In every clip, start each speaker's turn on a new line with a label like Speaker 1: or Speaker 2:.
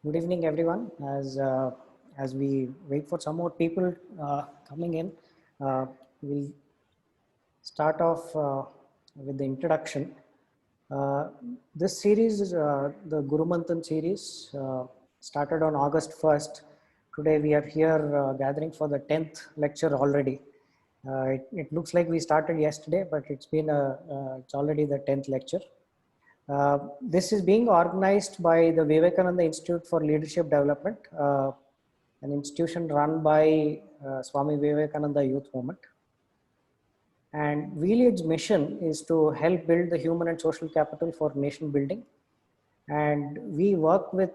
Speaker 1: Good evening, everyone. As we wait for some more people coming in, we'll start off with the introduction. This series, the Guru Manthan series, started on August 1st. Today we are here gathering for the 10th lecture already. It looks like we started yesterday, but it's already the 10th lecture. This is being organized by the Vivekananda Institute for Leadership Development, an institution run by Swami Vivekananda Youth Movement. And VLEAD's mission is to help build the human and social capital for nation building. And we work with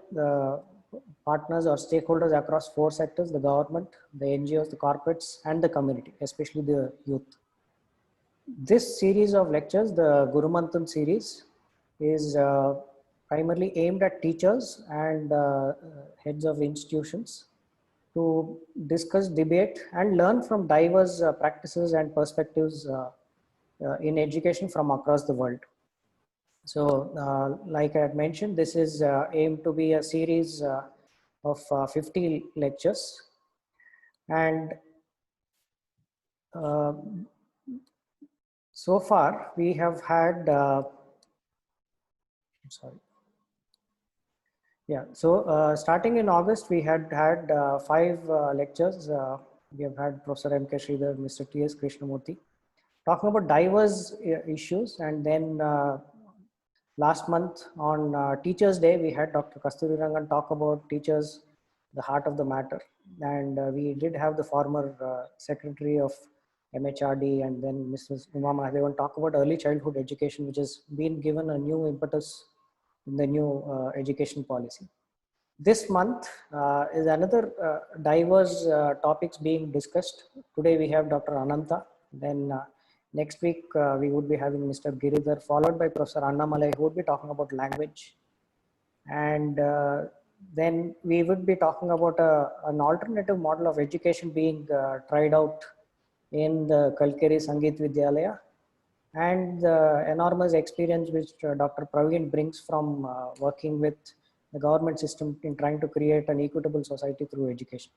Speaker 1: partners or stakeholders across 4 sectors: the government, the NGOs, the corporates, and the community, especially the youth. This series of lectures, the Guru Manthan series, is primarily aimed at teachers and heads of institutions to discuss, debate, and learn from diverse practices and perspectives in education from across the world. So, like I had mentioned, this is aimed to be a series of 50 lectures. And so far, we have had starting in August, we had 5 lectures. We have had Professor M.K. Sridhar, Mr. T.S. Krishnamurthy, talking about diverse issues. And then last month on Teachers' Day, we had Dr. Kasturi Rangan talk about teachers, the heart of the matter. And we did have the former Secretary of MHRD and then Mrs. Uma Mahadevan talk about early childhood education, which has been given a new impetus in the new education policy. This month is another diverse topics being discussed. Today we have Dr. Anantha. Then next week we would be having Mr. Giridhar, followed by Professor Annamalai, who would be talking about language. And then we would be talking about an alternative model of education being tried out in the Kalkeri Sangeet Vidyalaya, and the enormous experience which Dr. Praveen brings from working with the government system in trying to create an equitable society through education.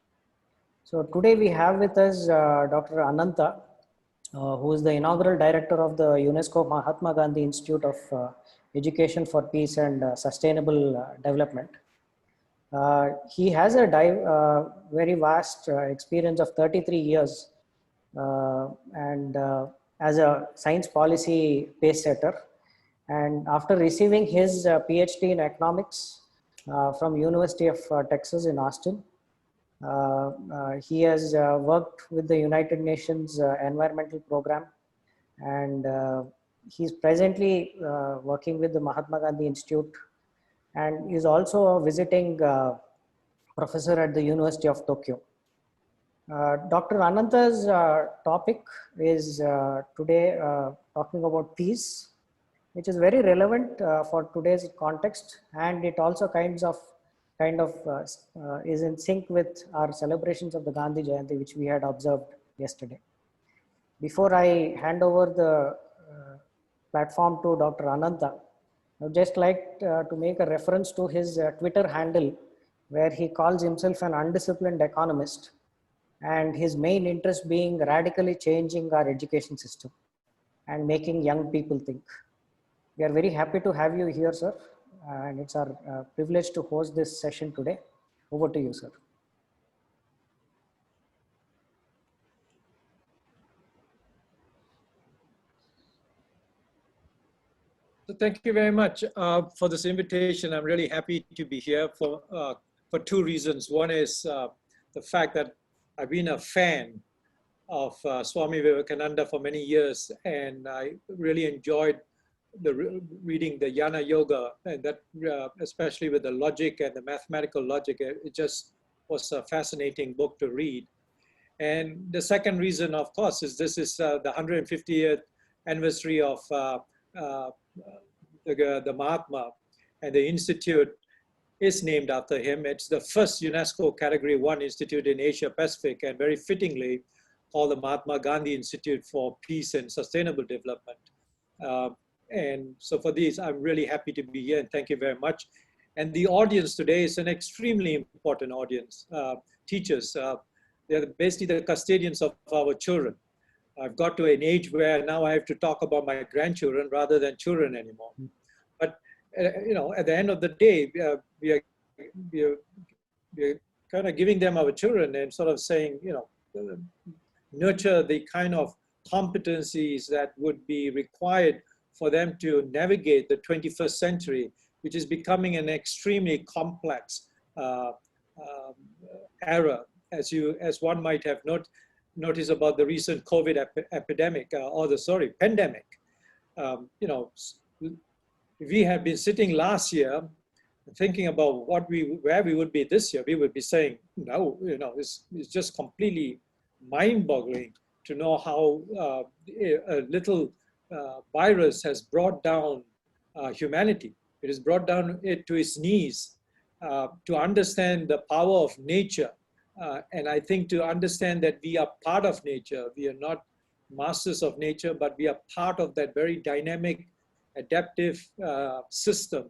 Speaker 1: So today we have with us Dr. Anantha, who is the inaugural director of the UNESCO Mahatma Gandhi Institute of Education for Peace and Sustainable Development. He has a very vast experience of 33 years and as a science policy pace setter. And after receiving his PhD in economics from University of Texas in Austin, he has worked with the United Nations Environmental Program, and he's presently working with the Mahatma Gandhi Institute, and is also a visiting professor at the University of Tokyo. Dr. Anantha's topic is today talking about peace, which is very relevant for today's context, and it also kind of is in sync with our celebrations of the Gandhi Jayanti, which we had observed yesterday. Before I hand over the platform to Dr. Anantha, I would just like to make a reference to his Twitter handle, where he calls himself an undisciplined economist, and his main interest being radically changing our education system and making young people think. We are very happy to have you here, sir, and it's our privilege to host this session today. Over to you, sir.
Speaker 2: So thank you very much for this invitation. I'm really happy to be here for 2 reasons. One is the fact that I've been a fan of Swami Vivekananda for many years, and I really enjoyed reading the Jnana Yoga, and that especially with the logic and the mathematical logic. It just was a fascinating book to read. And the second reason, of course, is this is the 150th anniversary of the Mahatma, and the institute is named after him. It's the first UNESCO Category 1 institute in Asia Pacific, and very fittingly called the Mahatma Gandhi Institute for Peace and Sustainable Development. And so for these, I'm really happy to be here, and thank you very much. And the audience today is an extremely important audience. Teachers, they're basically the custodians of our children. I've got to an age where now I have to talk about my grandchildren rather than children anymore. But at the end of the day, we are kind of giving them our children and sort of saying, nurture the kind of competencies that would be required for them to navigate the 21st century, which is becoming an extremely complex era, as one might have noticed about the recent COVID pandemic. We have been sitting last year thinking about where we would be this year. We would be saying, no, it's just completely mind-boggling to know how a little virus has brought down humanity. It has brought down it to its knees to understand the power of nature. And I think to understand that we are part of nature, we are not masters of nature, but we are part of that very dynamic, adaptive system.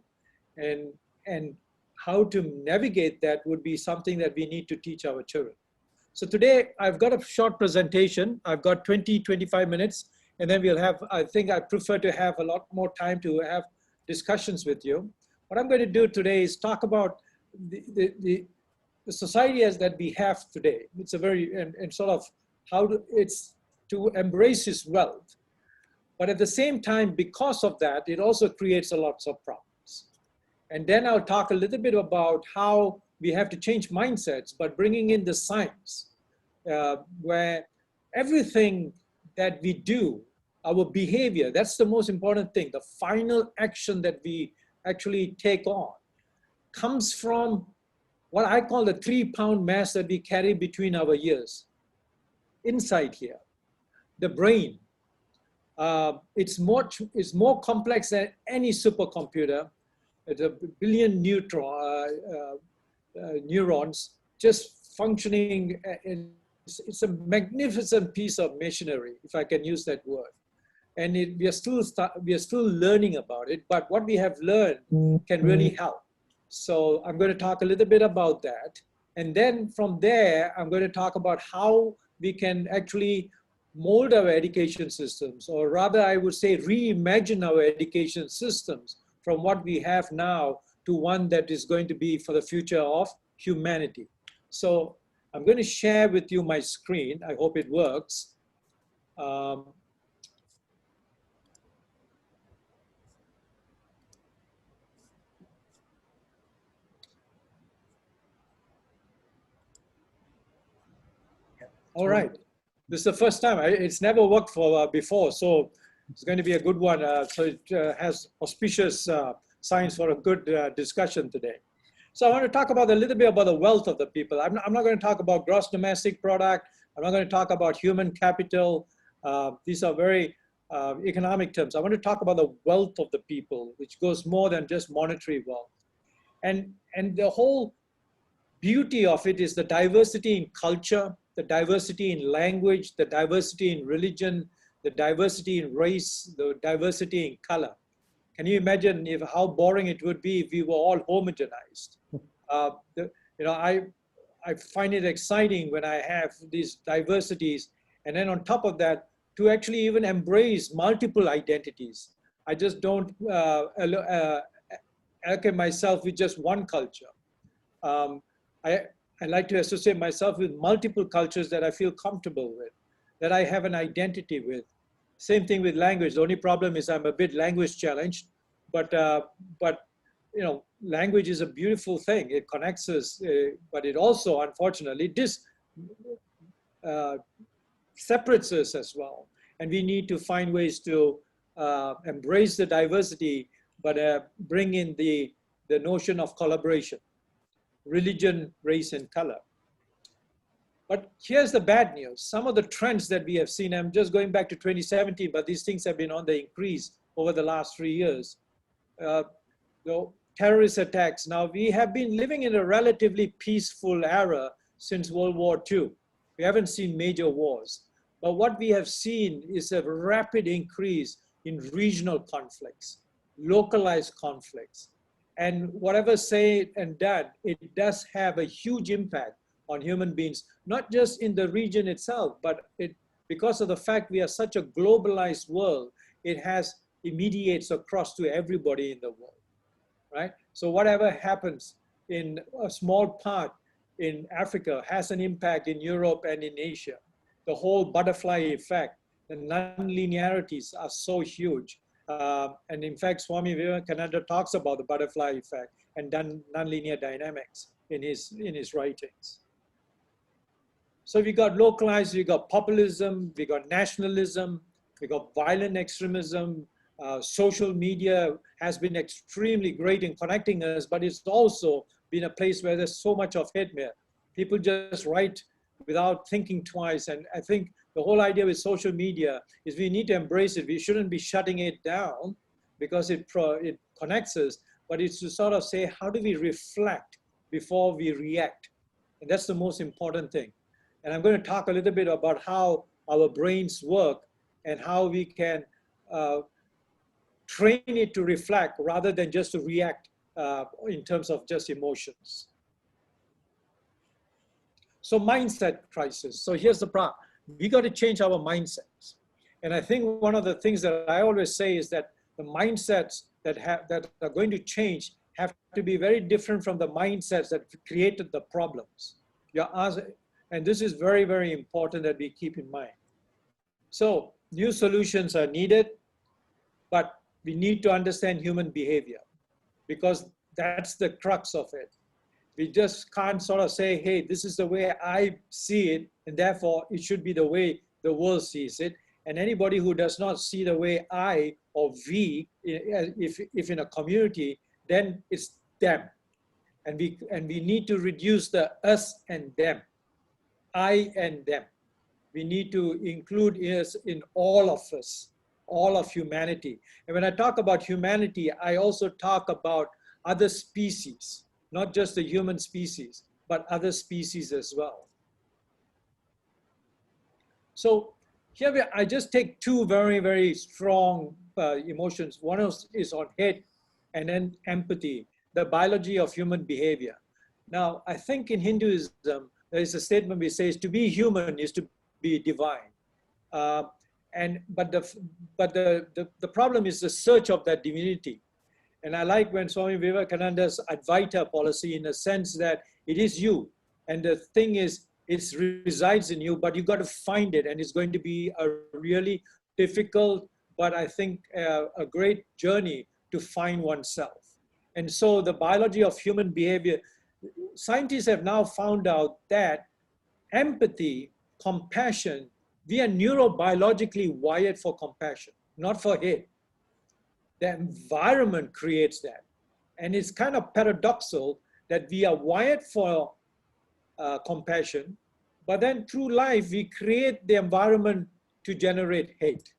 Speaker 2: And how to navigate that would be something that we need to teach our children. So today I've got a short presentation. I've got 20-25 minutes, and then we'll have, I think I prefer to have a lot more time to have discussions with you. What I'm going to do today is talk about the society as that we have today. It's a very, and sort of it's to embrace its wealth. But at the same time, because of that, it also creates a lot of problems. And then I'll talk a little bit about how we have to change mindsets, but bringing in the science, where everything that we do, our behavior, that's the most important thing. The final action that we actually take on comes from what I call the 3-pound mass that we carry between our ears. Inside here, the brain, it's more complex than any supercomputer. It's a billion neurons just functioning. It's a magnificent piece of machinery, if I can use that word. And we are still learning about it, but what we have learned can really help. So I'm going to talk a little bit about that. And then from there, I'm going to talk about how we can actually mold our education systems, or rather I would say reimagine our education systems from what we have now to one that is going to be for the future of humanity. So I'm going to share with you my screen. I hope it works. All right. This is the first time. It's never worked for before, so it's going to be a good one. So it has auspicious signs for a good discussion today. So I want to talk about a little bit about the wealth of the people. I'm not going to talk about gross domestic product. I'm not going to talk about human capital. These are very economic terms. I want to talk about the wealth of the people, which goes more than just monetary wealth. And the whole beauty of it is the diversity in culture, the diversity in language, the diversity in religion, the diversity in race, the diversity in color. Can you imagine how boring it would be if we were all homogenized? I find it exciting when I have these diversities, and then on top of that, to actually even embrace multiple identities. I just don't allocate myself with just one culture. I like to associate myself with multiple cultures that I feel comfortable with, that I have an identity with. Same thing with language. The only problem is I'm a bit language challenged, but language is a beautiful thing. It connects us, but it also, unfortunately, separates us as well. And we need to find ways to embrace the diversity, but bring in the notion of collaboration. Religion, race, and color. But here's the bad news. Some of the trends that we have seen, I'm just going back to 2017, but these things have been on the increase over the last 3 years. Terrorist attacks. Now, we have been living in a relatively peaceful era since World War II. We haven't seen major wars. But what we have seen is a rapid increase in regional conflicts, localized conflicts. And whatever said and done, it does have a huge impact on human beings, not just in the region itself, but because of the fact we are such a globalized world, it has immediates across to everybody in the world, right? So whatever happens in a small part in Africa has an impact in Europe and in Asia. The whole butterfly effect, the non-linearities are so huge. And in fact, Swami Vivekananda talks about the butterfly effect and non-linear dynamics in his writings. So we got localized, we got populism, we got nationalism, we got violent extremism. Social media has been extremely great in connecting us, but it's also been a place where there's so much of hate mail. People just write without thinking twice. And I think the whole idea with social media is we need to embrace it. We shouldn't be shutting it down because it connects us, but it's to sort of say, how do we reflect before we react? And that's the most important thing. And I'm going to talk a little bit about how our brains work and how we can train it to reflect rather than just to react in terms of just emotions. So mindset crisis. So here's the problem. We got to change our mindsets. And I think one of the things that I always say is that the mindsets that are going to change have to be very different from the mindsets that created the problems. And this is very, very important that we keep in mind. So new solutions are needed, but we need to understand human behavior because that's the crux of it. We just can't sort of say, hey, this is the way I see it, and therefore it should be the way the world sees it. And anybody who does not see the way I or we, if in a community, then it's them. And we need to reduce the us and them, I and them. We need to include us in all of us, all of humanity. And when I talk about humanity, I also talk about other species, not just the human species, but other species as well. So here I just take two very, very strong emotions. One is on hate and then empathy, the biology of human behavior. Now, I think in Hinduism, there is a statement which says to be human is to be divine. But the problem is the search of that divinity. And I like when Swami Vivekananda's Advaita policy in the sense that it is you. And the thing is, it resides in you, but you got to find it. And it's going to be a really difficult, but I think a great journey to find oneself. And so the biology of human behavior, scientists have now found out that empathy, compassion, we are neurobiologically wired for compassion, not for hate. The environment creates that. And it's kind of paradoxical that we are wired for compassion, but then through life, we create the environment to generate hate.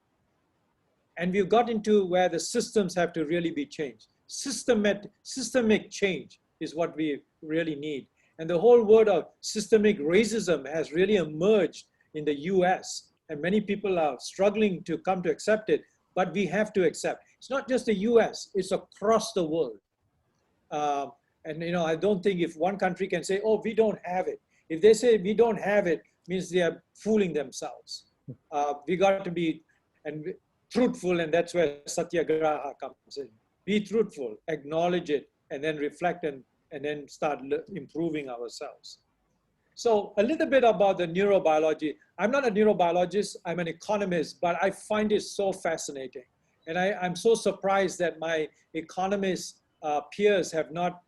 Speaker 2: And we've got into where the systems have to really be changed. Systemic change is what we really need. And the whole word of systemic racism has really emerged in the US. And many people are struggling to come to accept it, but we have to accept. It's not just the US, it's across the world. And I don't think if one country can say, oh, we don't have it. If they say we don't have it, means they are fooling themselves. We got to be truthful, and that's where satyagraha comes in. Be truthful, acknowledge it, and then reflect and then start improving ourselves. So a little bit about the neurobiology. I'm not a neurobiologist, I'm an economist, but I find it so fascinating. And I'm so surprised that my economist peers have not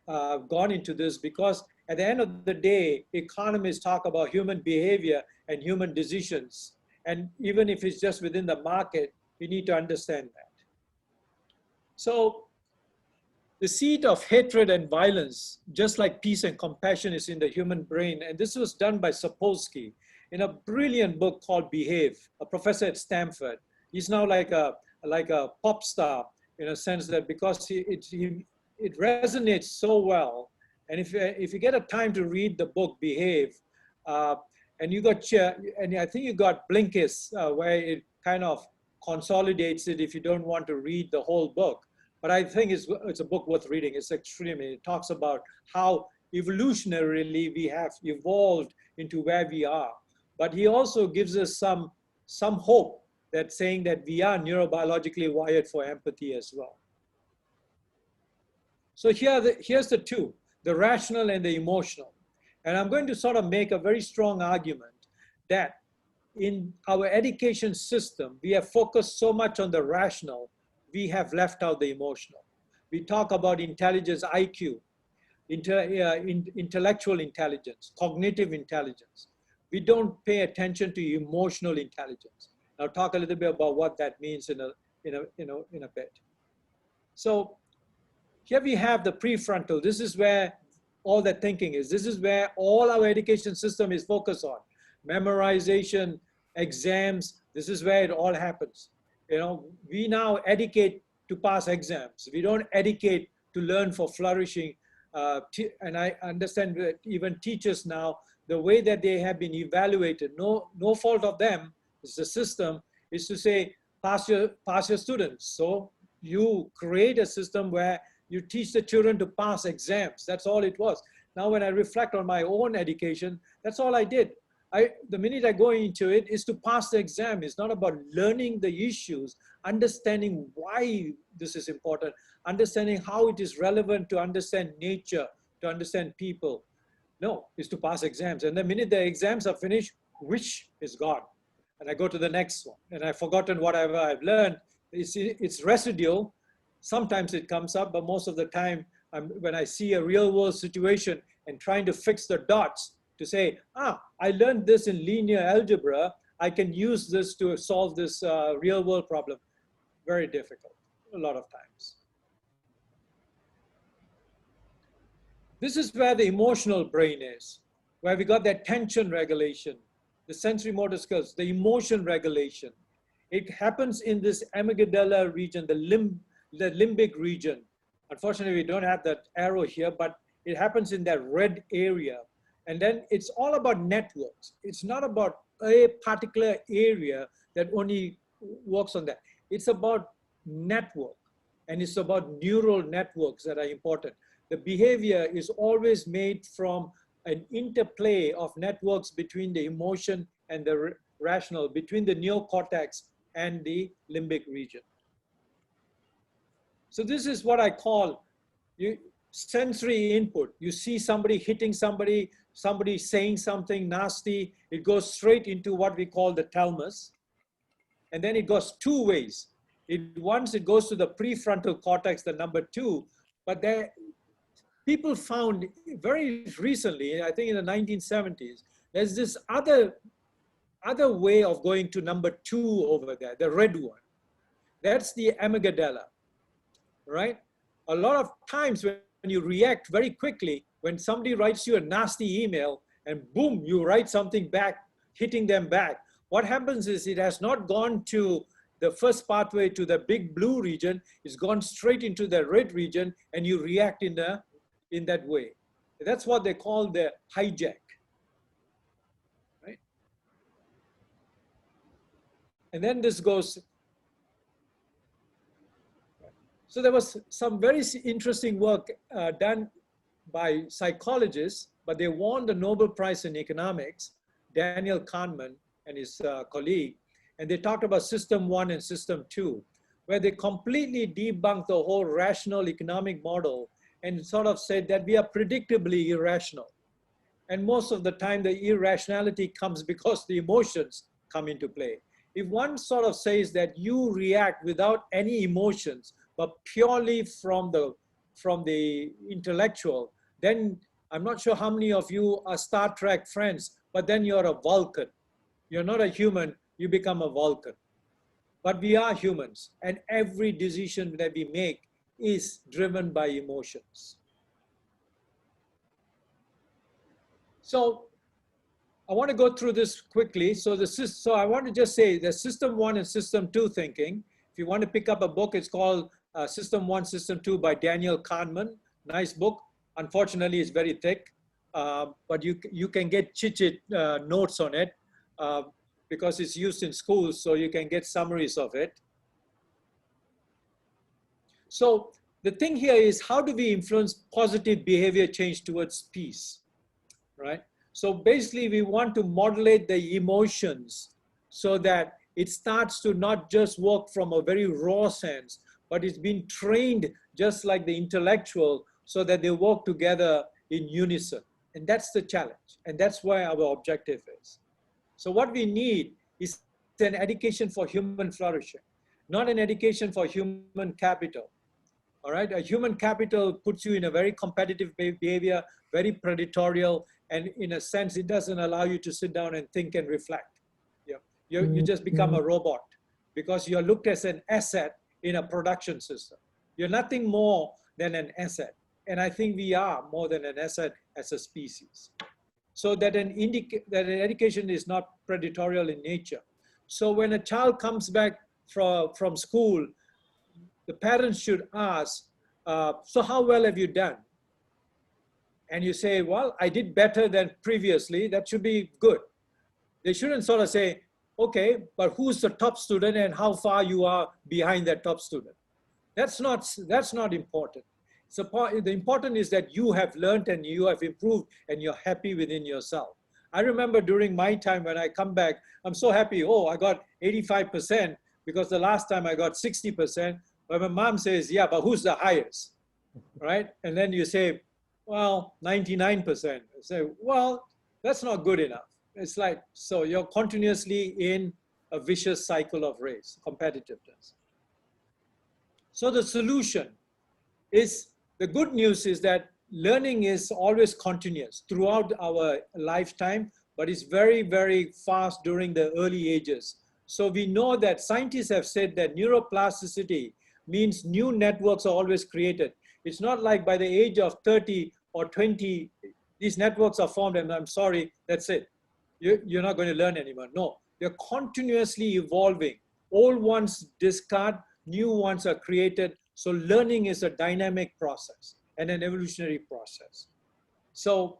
Speaker 2: gone into this, because at the end of the day, economists talk about human behavior and human decisions. And even if it's just within the market, we need to understand that. So the seed of hatred and violence, just like peace and compassion, is in the human brain. And this was done by Sapolsky in a brilliant book called Behave, a professor at Stanford. He's now like a pop star in a sense that because it resonates so well. And if you get a time to read the book Behave, and I think you got Blinkist, where it kind of consolidates it if you don't want to read the whole book. but I think it's a book worth reading. It's extremely, it talks about how evolutionarily we have evolved into where we are. But he also gives us some hope, that saying that we are neurobiologically wired for empathy as well. So here's the two, the rational and the emotional. And I'm going to sort of make a very strong argument that in our education system, we have focused so much on the rational, we have left out the emotional. We talk about intelligence, IQ, intellectual intelligence, cognitive intelligence. We don't pay attention to emotional intelligence. I'll talk a little bit about what that means in a bit. So here we have the prefrontal. This is where all the thinking is. This is where all our education system is focused on. Memorization, exams, this is where it all happens. We now educate to pass exams. We don't educate to learn for flourishing. And I understand that even teachers now, the way that they have been evaluated, no fault of them, it's the system, is to say, pass your students. So you create a system where you teach the children to pass exams. That's all it was. Now, when I reflect on my own education, that's all I did. The minute I go into it is to pass the exam. It's not about learning the issues, understanding why this is important, understanding how it is relevant to understand nature, to understand people. No, it's to pass exams. And the minute the exams are finished, which is gone. And I go to the next one. And I've forgotten whatever I've learned. It's residual. Sometimes it comes up, but most of the time, when I see a real world situation and trying to fix the dots to say, I learned this in linear algebra, I can use this to solve this real world problem. Very difficult, a lot of times. This is where the emotional brain is, where we got that tension regulation, the sensory motor skills, the emotion regulation. It happens in this amygdala region, the limbic region. Unfortunately, we don't have that arrow here, but it happens in that red area. And then it's all about networks. It's not about a particular area that only works on that. It's about network, and it's about neural networks that are important. The behavior is always made from an interplay of networks between the emotion and the rational, between the neocortex and the limbic region. So this is what I call sensory input. You see somebody hitting somebody, somebody saying something nasty, it goes straight into what we call the thalamus. And then it goes two ways. Once it goes to the prefrontal cortex, the number 2, but people found very recently, I think in the 1970s, there's this other way of going to number 2 over there, the red one. That's the amygdala, right? A lot of times when you react very quickly, when somebody writes you a nasty email and boom, you write something back, hitting them back. What happens is it has not gone to the first pathway to the big blue region, it's gone straight into the red region and you react in that way. That's what they call the hijack, right? And then this goes. So there was some very interesting work done by psychologists, but they won the Nobel Prize in economics, Daniel Kahneman and his colleague, and they talked about system 1 and system 2, where they completely debunked the whole rational economic model and sort of said that we are predictably irrational. And most of the time, the irrationality comes because the emotions come into play. If one sort of says that you react without any emotions, but purely from the intellectual, then I'm not sure how many of you are Star Trek friends, but then you're a Vulcan. You're not a human, you become a Vulcan. But we are humans, and every decision that we make is driven by emotions. So I want to go through this quickly. So I want to just say the system 1 and system 2 thinking. If you want to pick up a book, it's called System 1, System 2 by Daniel Kahneman. Nice book. Unfortunately, it's very thick, but you can get chit-chit notes on it because it's used in schools, so you can get summaries of it. So the thing here is, how do we influence positive behavior change towards peace, right? So basically we want to modulate the emotions so that it starts to not just work from a very raw sense, but it's been trained just like the intellectual so that they work together in unison. And that's the challenge. And that's why our objective is. So what we need is an education for human flourishing, not an education for human capital. All right, a human capital puts you in a very competitive behavior, very predatorial, and in a sense, it doesn't allow you to sit down and think and reflect. Yeah. You just become a robot because you're looked as an asset in a production system. You're nothing more than an asset. And I think we are more than an asset as a species. So that an education is not predatorial in nature. So when a child comes back from school, the parents should ask, so how well have you done? And you say, well, I did better than previously. That should be good. They shouldn't sort of say, okay, but who's the top student and how far you are behind that top student. That's not important. So the important is that you have learned and you have improved and you're happy within yourself. I remember during my time when I come back, I'm so happy. Oh, I got 85% because the last time I got 60%. But my mom says, yeah, but who's the highest, right? And then you say, well, 99%. I say, well, that's not good enough. It's like, so you're continuously in a vicious cycle of race, competitiveness. So the solution is, the good news is that learning is always continuous throughout our lifetime, but it's very, very fast during the early ages. So we know that scientists have said that neuroplasticity means new networks are always created. It's not like by the age of 30 or 20, these networks are formed and I'm sorry, that's it. You're not going to learn anymore. No, they're continuously evolving. Old ones discard, new ones are created. So learning is a dynamic process and an evolutionary process. So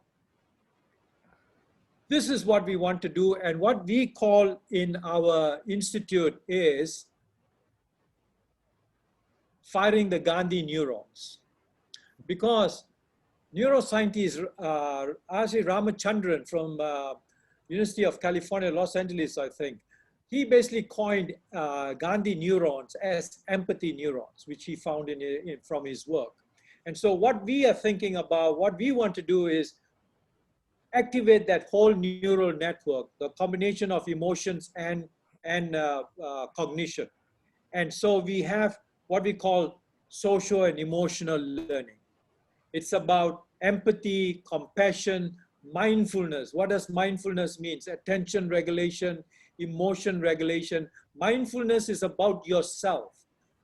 Speaker 2: this is what we want to do. And what we call in our institute is firing the Gandhi neurons. Because neuroscientist R.C. Ramachandran from University of California, Los Angeles, I think, he basically coined Gandhi neurons as empathy neurons, which he found from his work. And so what we are thinking about, what we want to do is activate that whole neural network, the combination of emotions and cognition. And so we have what we call social and emotional learning. It's about empathy, compassion, mindfulness. What does mindfulness mean? Attention regulation, emotion regulation. Mindfulness is about yourself,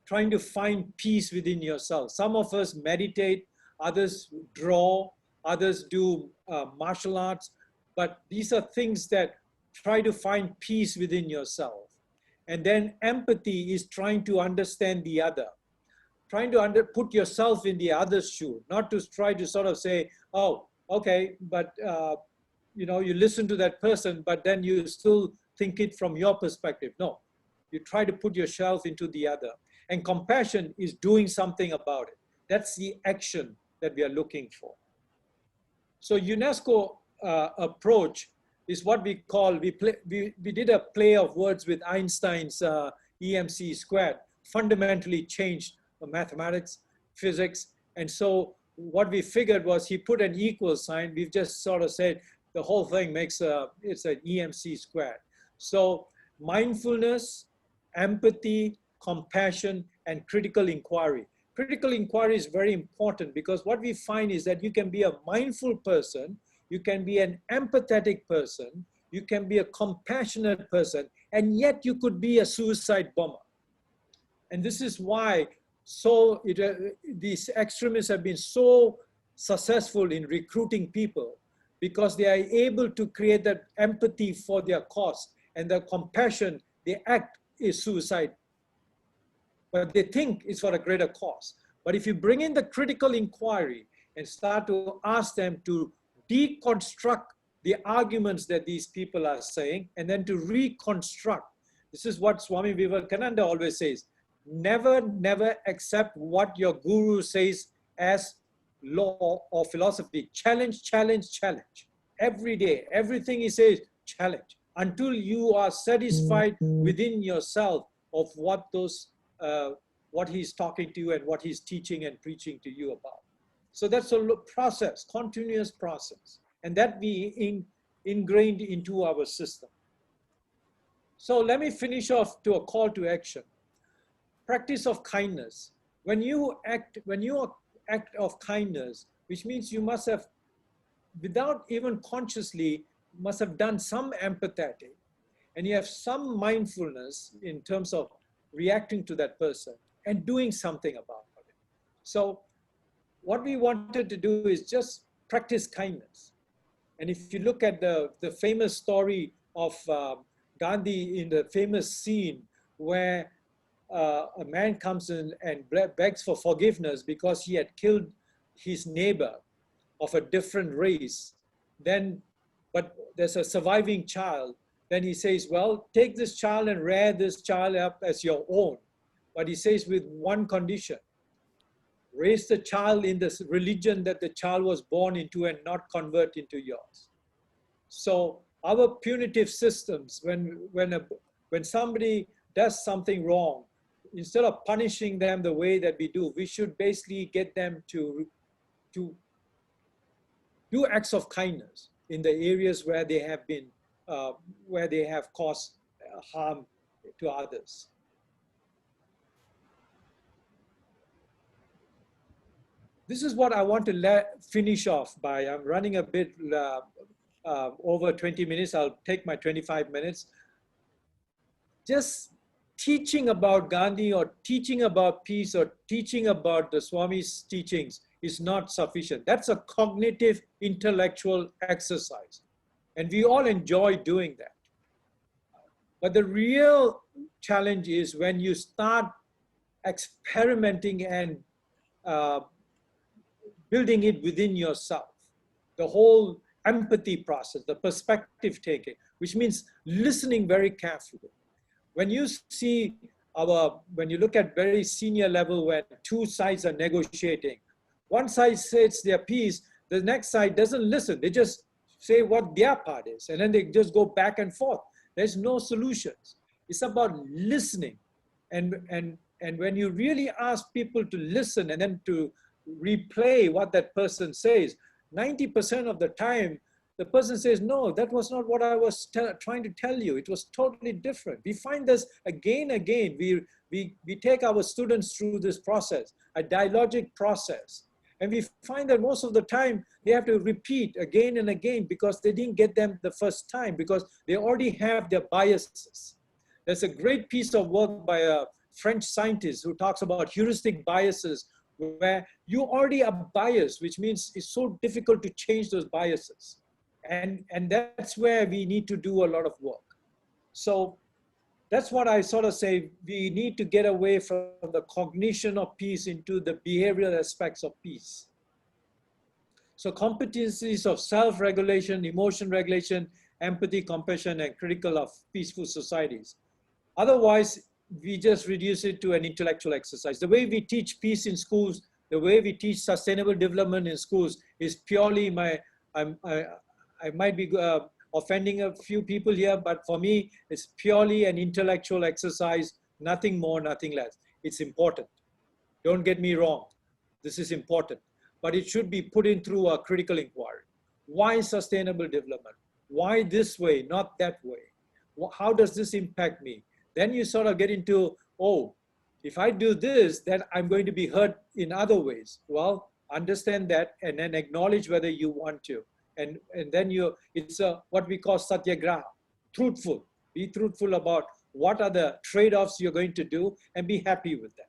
Speaker 2: trying to find peace within yourself. Some of us meditate, others draw, others do martial arts, but these are things that try to find peace within yourself. And then empathy is trying to understand the other, trying to put yourself in the other's shoe, not to try to sort of say, oh, okay, but you know, you listen to that person, but then you still think it from your perspective. No, you try to put yourself into the other. And compassion is doing something about it. That's the action that we are looking for. So UNESCO approach is what we call, we did a play of words with Einstein's EMC squared, fundamentally changed mathematics, physics. And so what we figured was he put an equal sign. We've just sort of said the whole thing makes it's an EMC squared. So mindfulness, empathy, compassion, and critical inquiry. Critical inquiry is very important because what we find is that you can be a mindful person, you can be an empathetic person, you can be a compassionate person, and yet you could be a suicide bomber. And this is why these extremists have been so successful in recruiting people, because they are able to create that empathy for their cause, and the compassion, they act is suicide, but they think it's for a greater cause. But if you bring in the critical inquiry and start to ask them to deconstruct the arguments that these people are saying, and then to reconstruct, this is what Swami Vivekananda always says, never accept what your guru says as law or philosophy. Challenge, challenge, challenge. Every day, everything he says, challenge. Until you are satisfied within yourself of what what he's talking to you and what he's teaching and preaching to you about. So that's a process, continuous process. And that be ingrained into our system. So let me finish off to a call to action. Practice of kindness. When you act of kindness, which means you must have, without even consciously, must have done some empathy, and you have some mindfulness in terms of reacting to that person and doing something about it. So what we wanted to do is just practice kindness. And if you look at the famous story of Gandhi in the famous scene where a man comes in and begs for forgiveness because he had killed his neighbor of a different race, but there's a surviving child, then he says, well, take this child and rear this child up as your own. But he says with one condition: raise the child in this religion that the child was born into and not convert into yours. So our punitive systems, when somebody does something wrong, instead of punishing them the way that we do, we should basically get them to do acts of kindness in the areas where they have been, where they have caused harm to others. This is what I want to finish off by. I'm running a bit over 20 minutes. I'll take my 25 minutes. Just teaching about Gandhi or teaching about peace or teaching about the Swami's teachings is not sufficient. That's a cognitive, intellectual exercise. And we all enjoy doing that. But the real challenge is when you start experimenting and building it within yourself. The whole empathy process, the perspective taking, which means listening very carefully. When you see when you look at very senior level when two sides are negotiating, one side says their piece, the next side doesn't listen. They just say what their part is, and then they just go back and forth. There's no solutions. It's about listening. And when you really ask people to listen and then to replay what that person says, 90% of the time, the person says, no, that was not what I was trying to tell you. It was totally different. We find this again. We take our students through this process, a dialogic process. And we find that most of the time, they have to repeat again and again because they didn't get them the first time, because they already have their biases. There's a great piece of work by a French scientist who talks about heuristic biases, where you already are biased, which means it's so difficult to change those biases. And that's where we need to do a lot of work. So that's what I sort of say, we need to get away from the cognition of peace into the behavioral aspects of peace. So competencies of self-regulation, emotion regulation, empathy, compassion, and critical of peaceful societies. Otherwise, we just reduce it to an intellectual exercise. The way we teach peace in schools, the way we teach sustainable development in schools is purely I might be offending a few people here, but for me, it's purely an intellectual exercise, nothing more, nothing less. It's important. Don't get me wrong. This is important, but it should be put in through a critical inquiry. Why sustainable development? Why this way, not that way? How does this impact me? Then you sort of get into, oh, if I do this, then I'm going to be hurt in other ways. Well, understand that and then acknowledge whether you want to. And then it's what we call satyagraha, truthful. Be truthful about what are the trade-offs you're going to do and be happy with that.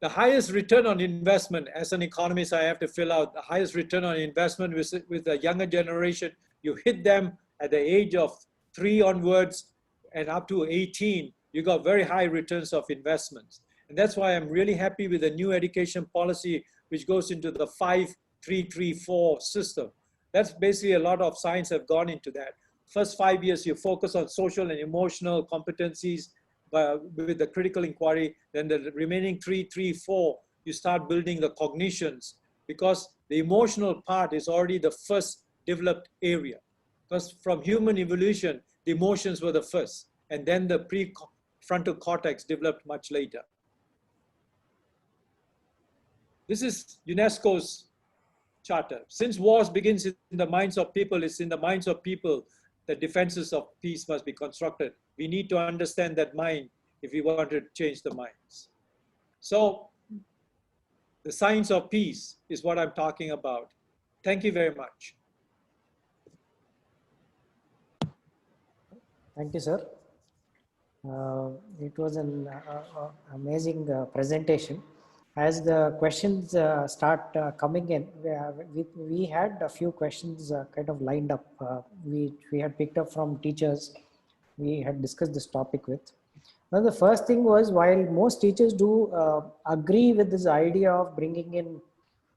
Speaker 2: The highest return on investment, as an economist, I have to fill out the highest return on investment with the younger generation. You hit them at the age of 3 onwards and up to 18, you got very high returns of investments. And that's why I'm really happy with the new education policy, which goes into the 5-3-3-4 system. That's basically a lot of science have gone into that. First 5 years, you focus on social and emotional competencies. with the critical inquiry. Then the remaining 3, 3, 4, you start building the cognitions, because the emotional part is already the first developed area. Because from human evolution, the emotions were the first, and then the prefrontal cortex developed much later. This is UNESCO's charter. Since wars begins in the minds of people, it's in the minds of people that defenses of peace must be constructed. We need to understand that mind if we want to change the minds. So the science of peace is what I'm talking about. Thank you very much.
Speaker 1: Thank you, sir. It was an amazing presentation. As the questions start coming in, we had a few questions kind of lined up. We had picked up from teachers. We had discussed this topic with. Now, the first thing was, while most teachers do agree with this idea of bringing in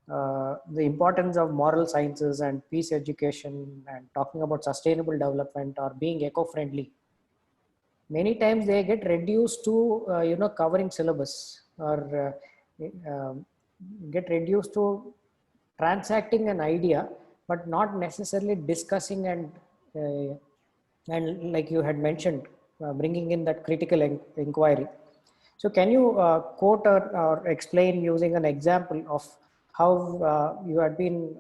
Speaker 1: the importance of moral sciences and peace education and talking about sustainable development or being eco-friendly, many times they get reduced to covering syllabus, or get reduced to transacting an idea but not necessarily discussing and like you had mentioned, bringing in that critical inquiry. So can you quote or explain using an example of how you had been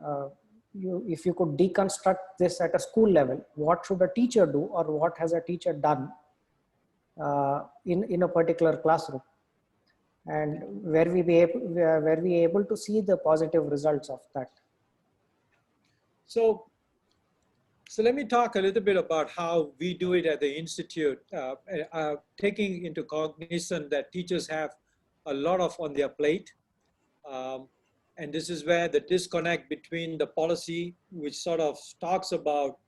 Speaker 1: if you could deconstruct this at a school level, what should a teacher do, or what has a teacher done in a particular classroom, and where we able to see the positive results of that?
Speaker 2: So let me talk a little bit about how we do it at the Institute, taking into cognizance that teachers have a lot on their plate. And this is where the disconnect between the policy, which sort of talks about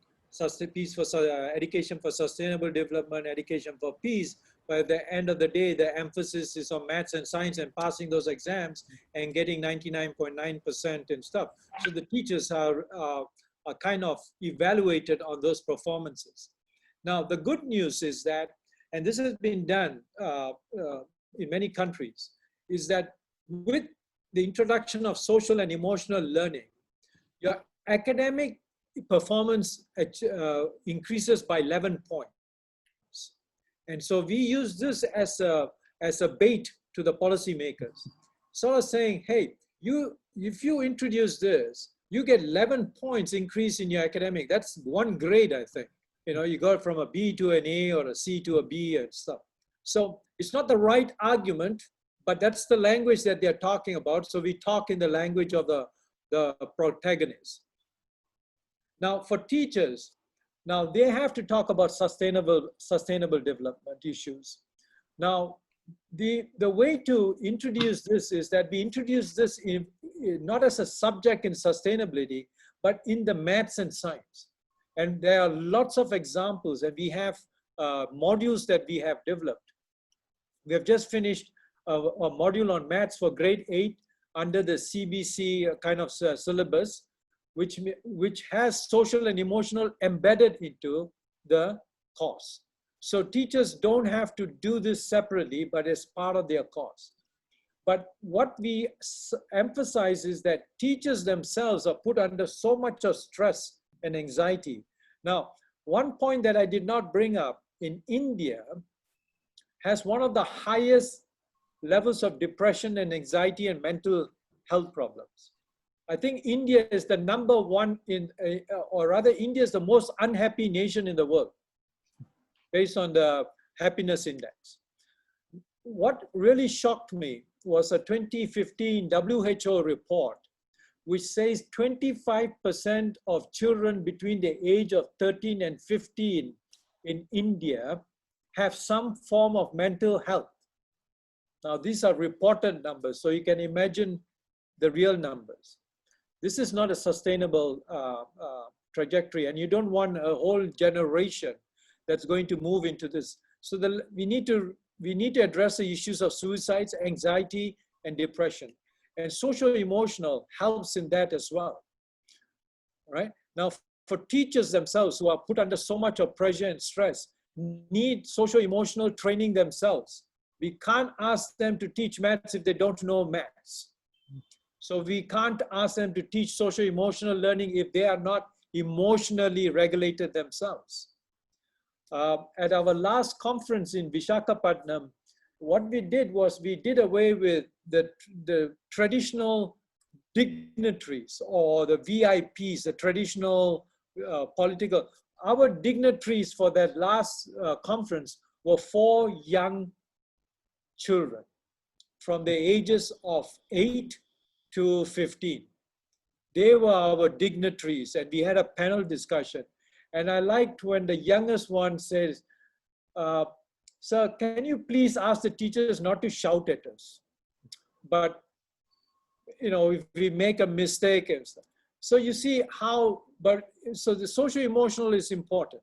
Speaker 2: peace for education for sustainable development, education for peace, but at the end of the day, the emphasis is on maths and science and passing those exams and getting 99.9% and stuff. So the teachers are kind of evaluated on those performances. Now, the good news is that, and this has been done in many countries, is that with the introduction of social and emotional learning, your academic performance increases by 11 points. And so we use this as a bait to the policymakers. Sort of saying, hey, if you introduce this, you get 11 points increase in your academic. That's 1 grade, I think. You go from a B to an A or a C to a B and stuff. So it's not the right argument, but that's the language that they're talking about. So we talk in the language of the protagonist. Now for teachers, now they have to talk about sustainable development issues. Now, the way to introduce this is that we introduce this not as a subject in sustainability, but in the maths and science. And there are lots of examples, and we have modules that we have developed. We have just finished a module on maths for grade 8 under the CBC kind of syllabus, which has social and emotional embedded into the course. So teachers don't have to do this separately, but as part of their course. But what we emphasize is that teachers themselves are put under so much of stress and anxiety. Now, one point that I did not bring up, in India has one of the highest levels of depression and anxiety and mental health problems. I think India is the #1 or rather India is the most unhappy nation in the world based on the happiness index. What really shocked me was a 2015 WHO report, which says 25% of children between the age of 13 and 15 in India have some form of mental health. Now, these are reported numbers, so you can imagine the real numbers. This is not a sustainable trajectory, and you don't want a whole generation that's going to move into this. So we need to address the issues of suicides, anxiety, and depression. And social emotional helps in that as well. Right? Now, for teachers themselves who are put under so much of pressure and stress, need socio-emotional training themselves. We can't ask them to teach maths if they don't know maths. So we can't ask them to teach socio-emotional learning if they are not emotionally regulated themselves. At our last conference in Visakhapatnam, what we did was we did away with the traditional dignitaries or the VIPs, the traditional political. Our dignitaries for that last conference were 4 young children from the ages of 8 to 15. They were our dignitaries, and we had a panel discussion. And I liked when the youngest one says, sir, can you please ask the teachers not to shout at us? But, you know, if we make a mistake and stuff. So you see how, so the socio-emotional is important.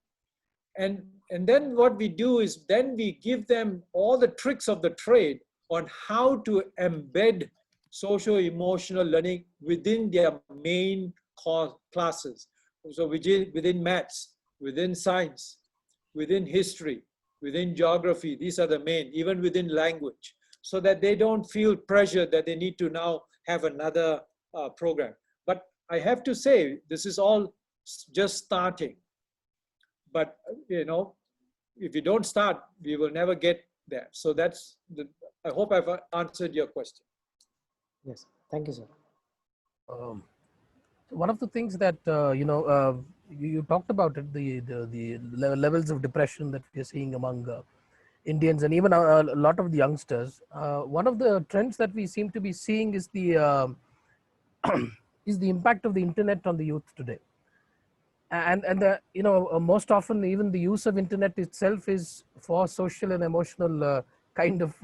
Speaker 2: And then what we do is then we give them all the tricks of the trade on how to embed socio-emotional learning within their main classes. So within maths, within science, within history, within geography, these are the main, even within language, so that they don't feel pressure that they need to now have another program. But I have to say, this is all just starting. But, you know, if we don't start, we will never get there. So that's I hope I've answered your question.
Speaker 1: Yes, thank you, sir.
Speaker 3: One of the things that you talked about it, the levels of depression that we are seeing among Indians and even a lot of the youngsters. One of the trends that we seem to be seeing is the is the impact of the internet on the youth today. And most often even the use of internet itself is for social and emotional kind of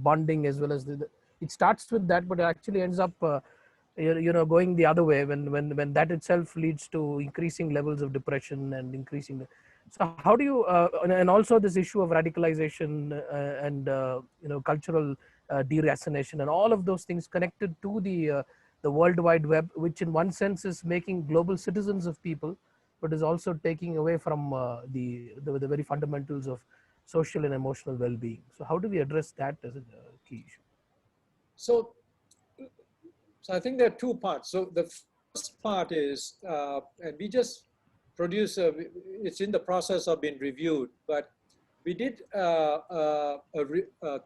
Speaker 3: bonding, as well as it starts with that, but it actually ends up going the other way when that itself leads to increasing levels of depression and increasing. So how do you and also this issue of radicalization and cultural deracination and all of those things connected to the World Wide Web, which in one sense is making global citizens of people, but is also taking away from the very fundamentals of social and emotional well-being. So how do we address that as a key issue?
Speaker 2: So I think there are 2 parts. So the first part is, and we just produce, it's in the process of being reviewed, but we did a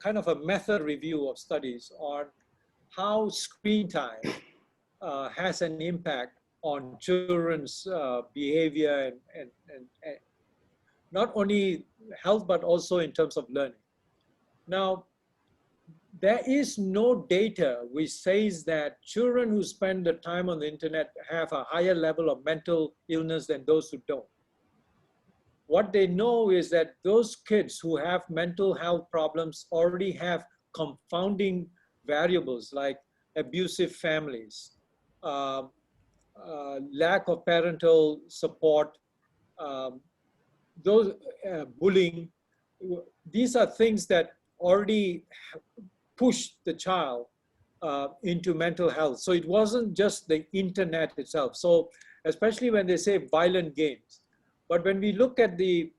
Speaker 2: kind of a method review of studies on how screen time has an impact on children's behavior and not only health, but also in terms of learning. Now, there is no data which says that children who spend the time on the internet have a higher level of mental illness than those who don't. What they know is that those kids who have mental health problems already have confounding variables like abusive families, lack of parental support, bullying. These are things that already push the child into mental health. So it wasn't just the internet itself. So especially when they say violent games, but when we look at the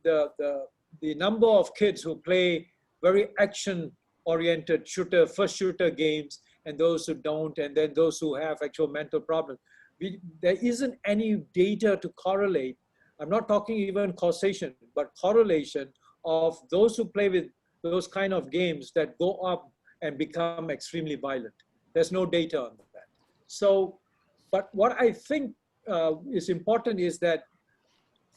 Speaker 2: number of kids who play very action-oriented first shooter games, and those who don't, and then those who have actual mental problems, there isn't any data to correlate. I'm not talking even causation, but correlation of those who play with those kind of games that go up and become extremely violent. There's no data on that. So, but what I think is important is that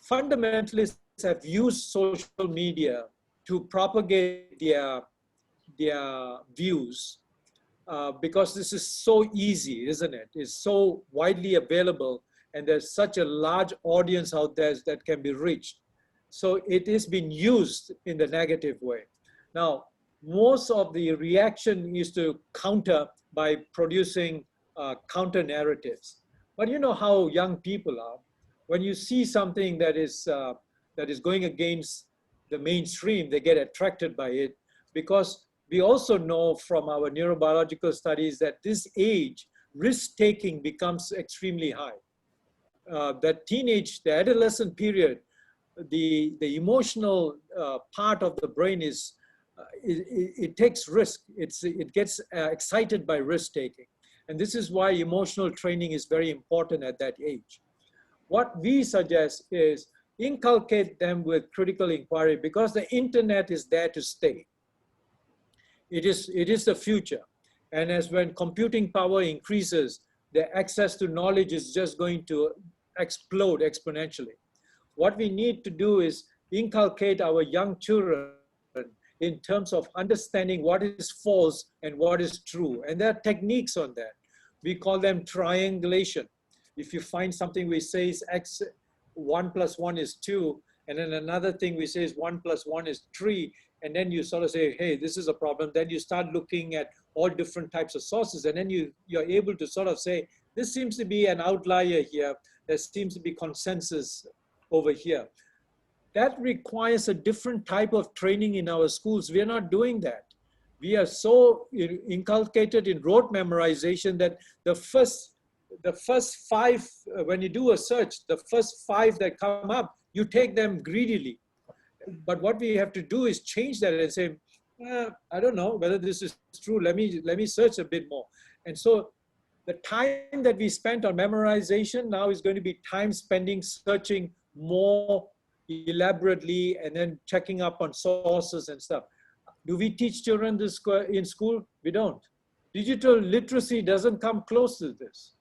Speaker 2: fundamentalists have used social media to propagate their views because this is so easy, isn't it? It's so widely available, and there's such a large audience out there that can be reached. So it is being used in the negative way. Now, most of the reaction is to counter by producing counter narratives. But you know how young people are. When you see something that is going against the mainstream, they get attracted by it, because we also know from our neurobiological studies that this age, risk-taking becomes extremely high. The adolescent period, the emotional part of the brain is, it takes risk. It gets excited by risk taking. And this is why emotional training is very important at that age. What we suggest is inculcate them with critical inquiry, because the internet is there to stay. It is the future. And as when computing power increases, the access to knowledge is just going to explode exponentially. What we need to do is inculcate our young children in terms of understanding what is false and what is true. And there are techniques on that. We call them triangulation. If you find something we say is X, 1 + 1 is 2, and then another thing we say is 1 + 1 is 3, and then you sort of say, hey, this is a problem. Then you start looking at all different types of sources, and then you're able to sort of say, this seems to be an outlier here. There seems to be consensus over here. That requires a different type of training in our schools. We are not doing that. We are so inculcated in rote memorization that the first 5, when you do a search, the first 5 that come up, you take them greedily. But what we have to do is change that and say, I don't know whether this is true. Let me search a bit more. And so the time that we spent on memorization now is going to be time spending searching more elaborately and then checking up on sources and stuff. Do we teach children this in school? We don't. Digital literacy doesn't come close to this.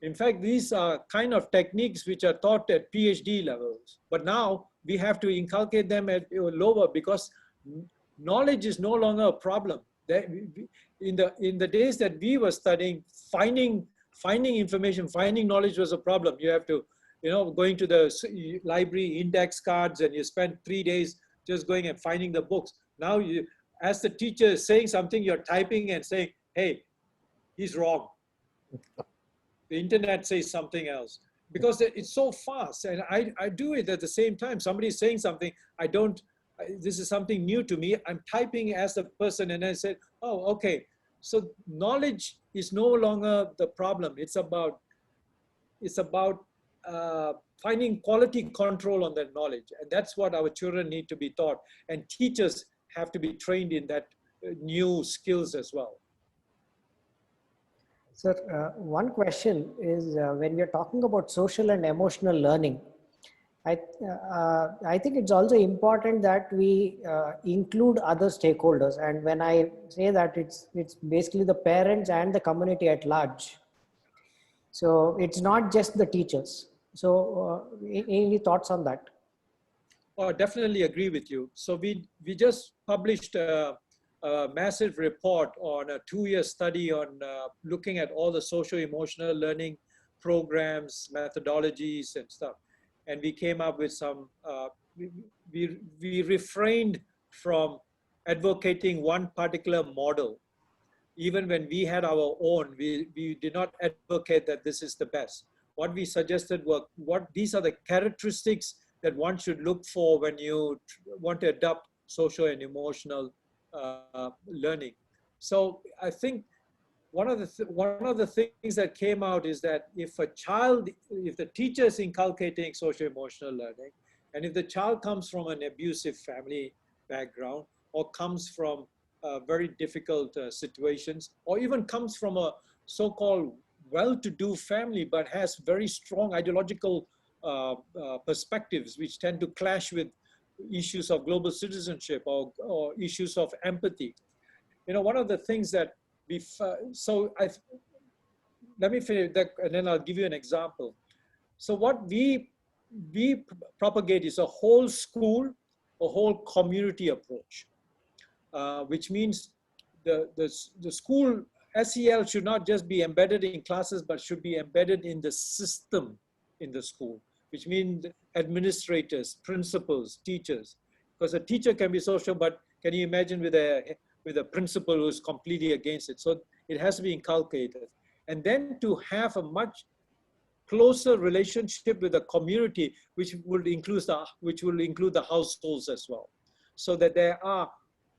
Speaker 2: In fact, these are kind of techniques which are taught at PhD levels. But now we have to inculcate them at lower, because knowledge is no longer a problem. In the days that we were studying, finding information, finding knowledge was a problem. You have to, going to the library, index cards, and you spend 3 days just going and finding the books. Now, as the teacher is saying something, you're typing and saying, hey, he's wrong. The internet says something else, because it's so fast. And I do it at the same time. Somebody is saying something, this is something new to me. I'm typing as the person, and I said, oh, okay. So knowledge is no longer the problem. It's about finding quality control on that knowledge. And that's what our children need to be taught. And teachers have to be trained in that new skills as well.
Speaker 1: Sir, one question is, when we are talking about social and emotional learning, I think it's also important that we include other stakeholders. And when I say that, it's basically the parents and the community at large. So it's not just the teachers. So any thoughts on that?
Speaker 2: Oh, I definitely agree with you. So we just published a massive report on a 2-year study on looking at all the socio-emotional learning programs, methodologies and stuff. And we came up with some, we refrained from advocating one particular model. Even when we had our own, we did not advocate that this is the best. What we suggested were, these are the characteristics that one should look for when you want to adopt social and emotional learning. So I think one of the things that came out is that if the teacher is inculcating social emotional learning, and if the child comes from an abusive family background, or comes from very difficult situations, or even comes from a so-called well-to-do family but has very strong ideological perspectives which tend to clash with issues of global citizenship or issues of empathy. One of the things that let me finish that, and then I'll give you an example. So what we propagate is a whole school, a whole community approach, which means the school SEL should not just be embedded in classes, but should be embedded in the system in the school, which means administrators, principals, teachers. Because a teacher can be social, but can you imagine with a principal who's completely against it? So it has to be inculcated. And then to have a much closer relationship with the community, which will include the households as well. So that there are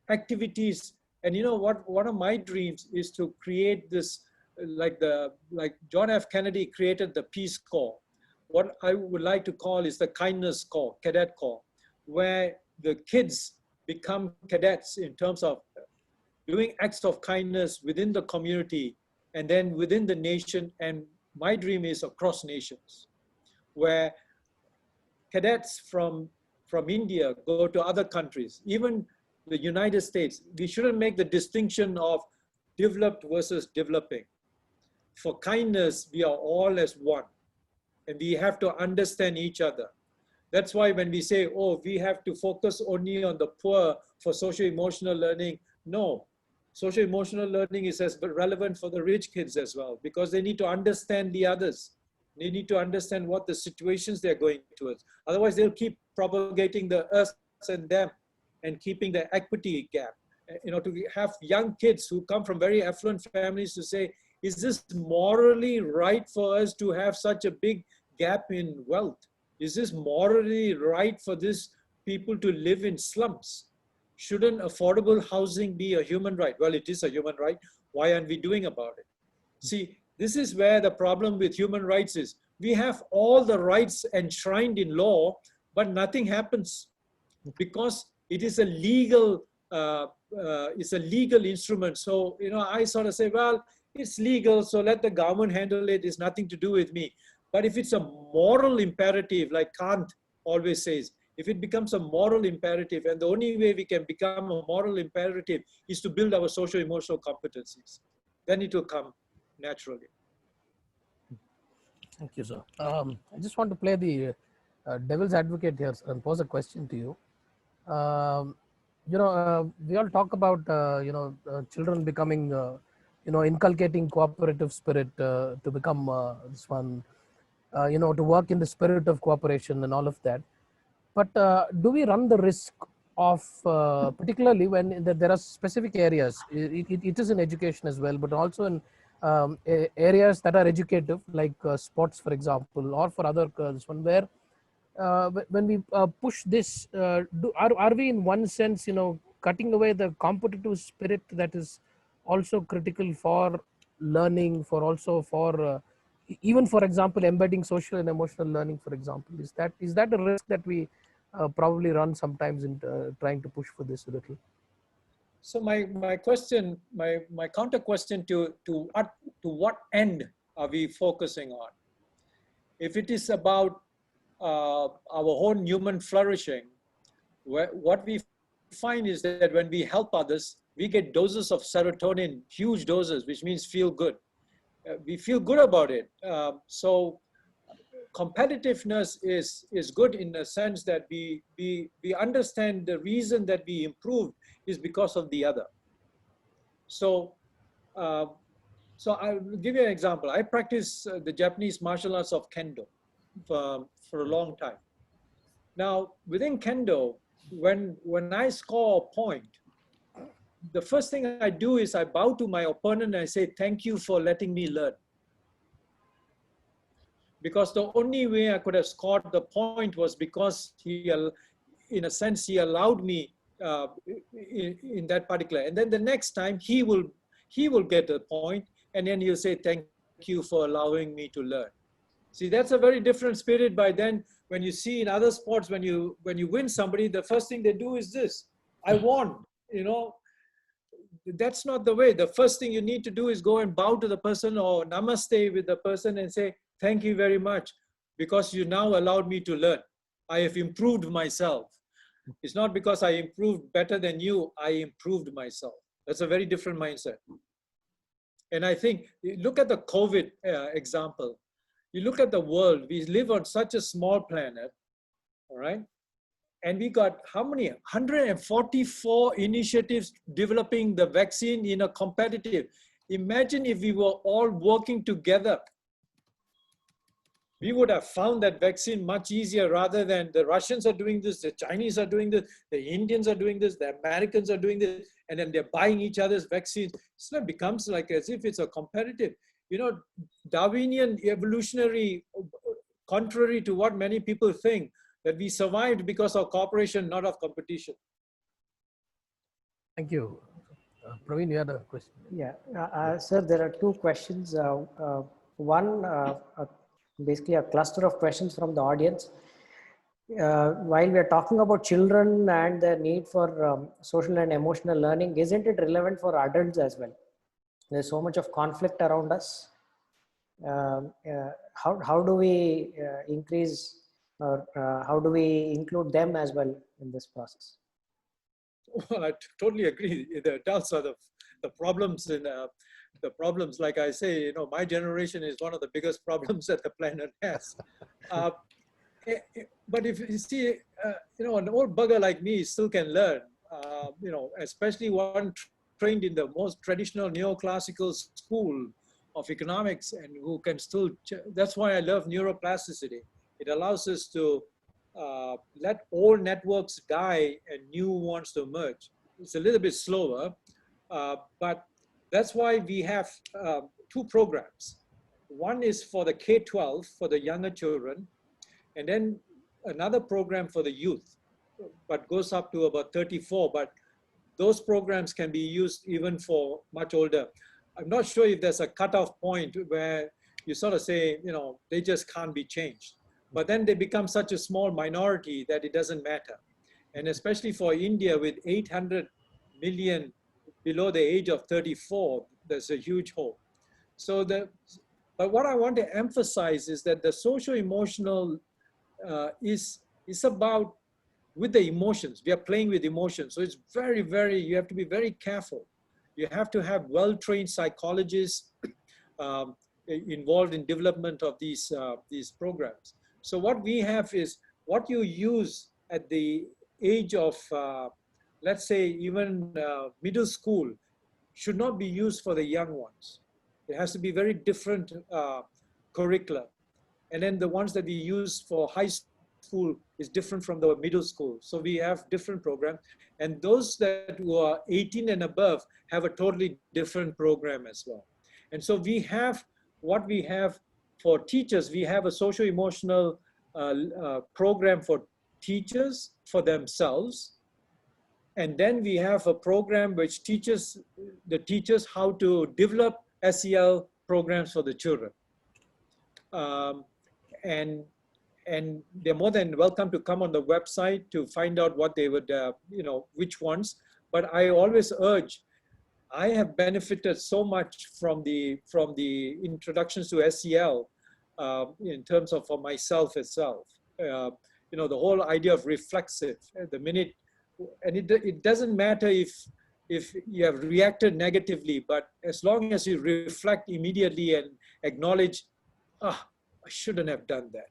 Speaker 2: activities. And one of my dreams is to create this, like John F. Kennedy created the Peace Corps. what I would like to call is the kindness corps, cadet corps, where the kids become cadets in terms of doing acts of kindness within the community and then within the nation. And my dream is across nations, where cadets from India go to other countries, even the United States. We shouldn't make the distinction of developed versus developing. For kindness, we are all as one, and we have to understand each other. That's why when we say, oh, we have to focus only on the poor for social-emotional learning, no. Social-emotional learning is as relevant for the rich kids as well, because they need to understand the others. They need to understand what the situations they're going towards. Otherwise, they'll keep propagating the us and them and keeping the equity gap. You know, to have young kids who come from very affluent families to say, is this morally right for us to have such a big gap in wealth? Is this morally right for these people to live in slums? Shouldn't affordable housing be a human right? Well, it is a human right. Why aren't we doing about it? See, this is where the problem with human rights is. We have all the rights enshrined in law, but nothing happens because it is a legal instrument. So, you know, I sort of say, well, it's legal, so let the government handle it. It's nothing to do with me. But if it's a moral imperative, like Kant always says, if it becomes a moral imperative, and the only way we can become a moral imperative is to build our social-emotional competencies, then it will come naturally.
Speaker 3: Thank you, sir. I just want to play the devil's advocate here and pose a question to you. We all talk about, children becoming, inculcating cooperative spirit to become this one, to work in the spirit of cooperation and all of that. But do we run the risk of, particularly when there are specific areas, it is in education as well, but also in areas that are educative, like sports, for example, or for other this one, where when we push this, are we in one sense, cutting away the competitive spirit that is also critical for learning, even for example, embedding social and emotional learning, for example? Is that a risk that we probably run sometimes in trying to push for this a little?
Speaker 2: So my question, my counter question to what end are we focusing on? If it is about our own human flourishing, what we find is that when we help others, we get doses of serotonin, huge doses, which means feel good. We feel good about it. So competitiveness is good in the sense that we understand the reason that we improved is because of the other. So I'll give you an example. I practice the Japanese martial arts of Kendo for a long time. Now, within Kendo, when I score a point, the first thing I do is I bow to my opponent and I say, thank you for letting me learn. Because the only way I could have scored the point was because in a sense, he allowed me in that particular. And then the next time he will get a point, and then he'll say, thank you for allowing me to learn. See, that's a very different spirit. By then, when you see in other sports, when you win somebody, the first thing they do is this: I won. That's not the way. The first thing you need to do is go and bow to the person or namaste with the person and say, thank you very much, because you now allowed me to learn. I have improved myself. It's not because I improved better than you, I improved myself. That's a very different mindset. And I think, look at the COVID example. You look at the world, we live on such a small planet, all right? And we got how many? 144 initiatives developing the vaccine in a competitive. Imagine if we were all working together. We would have found that vaccine much easier rather than the Russians are doing this, the Chinese are doing this, the Indians are doing this, the Americans are doing this, and then they're buying each other's vaccines. So it becomes like as if it's a competitive. Darwinian evolutionary, contrary to what many people think, that we survived because of cooperation, not of competition.
Speaker 3: Thank you. Praveen, you had a question.
Speaker 1: Yeah, sir, there are two questions. One, basically a cluster of questions from the audience. While we are talking about children and their need for social and emotional learning, isn't it relevant for adults as well? There's so much of conflict around us. How do we increase, or how do we include them as well in this process?
Speaker 2: Well, I totally agree. The adults are the problems in the problems. Like I say, you know, my generation is one of the biggest problems that the planet has. But if you see, you know, an old bugger like me still can learn. You know, especially one trained in the most traditional neoclassical school of economics, and who can still. That's why I love neuroplasticity. It allows us to let old networks die and new ones to emerge. It's a little bit slower, but that's why we have two programs. One is for the K-12, for the younger children, and then another program for the youth, but goes up to about 34. But those programs can be used even for much older. I'm not sure if there's a cutoff point where you sort of say, you know, they just can't be changed. But then they become such a small minority that it doesn't matter. And especially for India with 800 million below the age of 34, there's a huge hope. So but what I want to emphasize is that the social-emotional is about with the emotions. We are playing with emotions. So it's you have to be very careful. You have to have well-trained psychologists involved in development of these programs. So what we have is what you use at the age of, let's say, even middle school should not be used for the young ones. It has to be very different curricula. And then the ones that we use for high school is different from the middle school. So we have different programs. And those that who are 18 and above have a totally different program as well. And so we have what we have for teachers. We have a socio-emotional program for teachers for themselves. And then we have a program which teaches the teachers how to develop SEL programs for the children. And they're more than welcome to come on the website to find out what they would, you know, which ones. But I always urge, I have benefited so much from the introductions to SEL in terms of for myself itself. You know, the whole idea of reflexive, the minute, and it doesn't matter if you have reacted negatively, but as long as you reflect immediately and acknowledge, I shouldn't have done that.